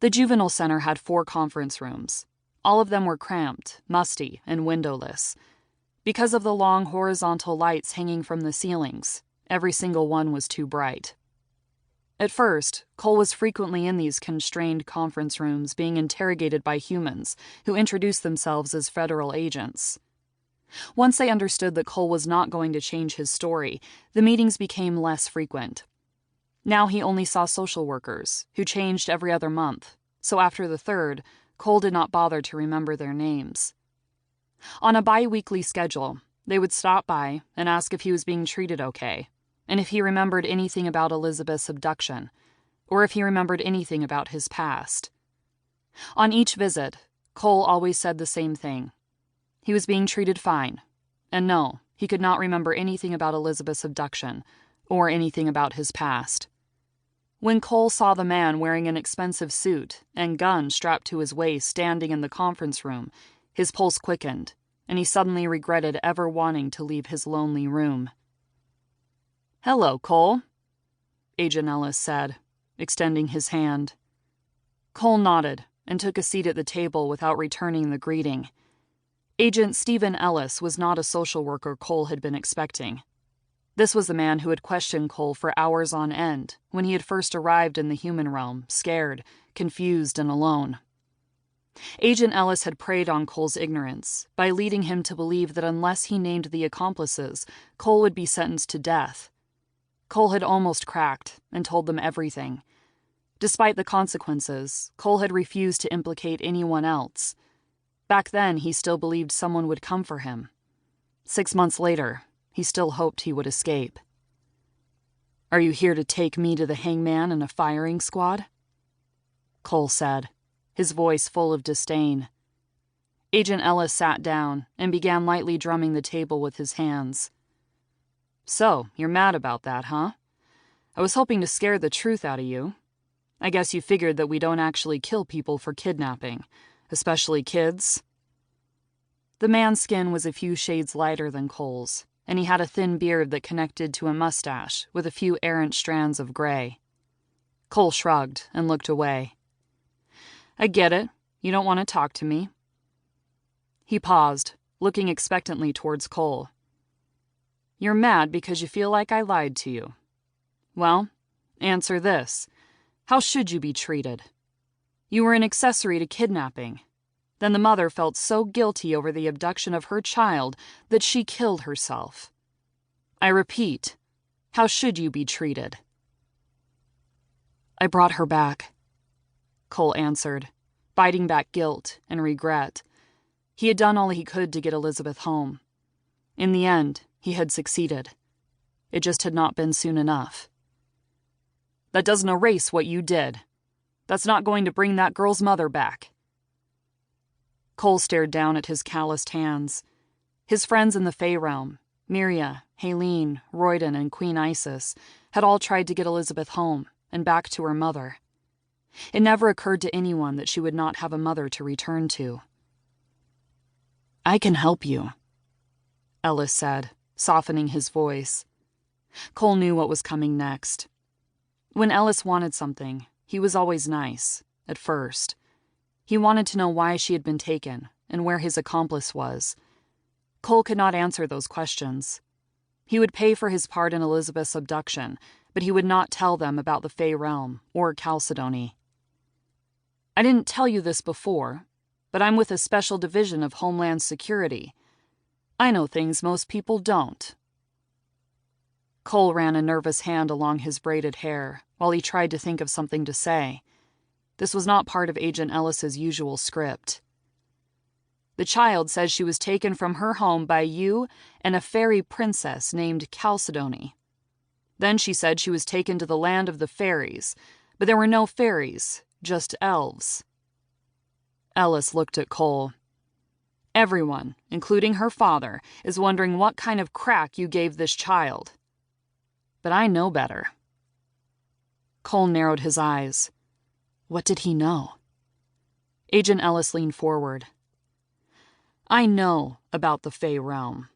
The juvenile center had 4 conference rooms. All of them were cramped, musty, and windowless. Because of the long horizontal lights hanging from the ceilings, every single one was too bright. At first, Cole was frequently in these constrained conference rooms being interrogated by humans who introduced themselves as federal agents. Once they understood that Cole was not going to change his story, the meetings became less frequent. Now he only saw social workers, who changed every other month, so after the 3rd, Cole did not bother to remember their names. On a bi-weekly schedule, they would stop by and ask if he was being treated okay, and if he remembered anything about Elizabeth's abduction, or if he remembered anything about his past. On each visit, Cole always said the same thing. He was being treated fine, and no, he could not remember anything about Elizabeth's abduction, or anything about his past. When Cole saw the man wearing an expensive suit and gun strapped to his waist standing in the conference room, his pulse quickened, and he suddenly regretted ever wanting to leave his lonely room. "Hello, Cole," Agent Ellis said, extending his hand. Cole nodded and took a seat at the table without returning the greeting. Agent Stephen Ellis was not a social worker Cole had been expecting. This was the man who had questioned Cole for hours on end when he had first arrived in the human realm, scared, confused, and alone. Agent Ellis had preyed on Cole's ignorance by leading him to believe that unless he named the accomplices, Cole would be sentenced to death. Cole had almost cracked and told them everything. Despite the consequences, Cole had refused to implicate anyone else. Back then, he still believed someone would come for him. 6 months later, he still hoped he would escape. "Are you here to take me to the hangman in a firing squad?" Cole said, his voice full of disdain. Agent Ellis sat down and began lightly drumming the table with his hands. "So, you're mad about that, huh? I was hoping to scare the truth out of you. I guess you figured that we don't actually kill people for kidnapping, especially kids." The man's skin was a few shades lighter than Cole's, and he had a thin beard that connected to a mustache with a few errant strands of gray. Cole shrugged and looked away. "I get it. You don't want to talk to me." He paused, looking expectantly towards Cole. "You're mad because you feel like I lied to you. Well, answer this. How should you be treated? You were an accessory to kidnapping. Then the mother felt so guilty over the abduction of her child that she killed herself. I repeat, how should you be treated?" "I brought her back," Cole answered, biting back guilt and regret. He had done all he could to get Elizabeth home. In the end, he had succeeded. It just had not been soon enough. "That doesn't erase what you did. That's not going to bring that girl's mother back." Cole stared down at his calloused hands. His friends in the Fey realm, Miria, Haleen, Royden, and Queen Isis, had all tried to get Elizabeth home and back to her mother. It never occurred to anyone that she would not have a mother to return to. "I can help you," Ellis said, softening his voice. Cole knew what was coming next. When Ellis wanted something, he was always nice, at first. He wanted to know why she had been taken and where his accomplice was. Cole could not answer those questions. He would pay for his part in Elizabeth's abduction, but he would not tell them about the Fey realm or Chalcedony. "I didn't tell you this before, but I'm with a special division of Homeland Security. I know things most people don't." Cole ran a nervous hand along his braided hair while he tried to think of something to say. This was not part of Agent Ellis's usual script. "The child says she was taken from her home by you and a fairy princess named Chalcedony. Then she said she was taken to the land of the fairies, but there were no fairies, just elves." Ellis looked at Cole. "Everyone, including her father, is wondering what kind of crack you gave this child. But I know better." Cole narrowed his eyes. What did he know? Agent Ellis leaned forward. "I know about the Fey realm.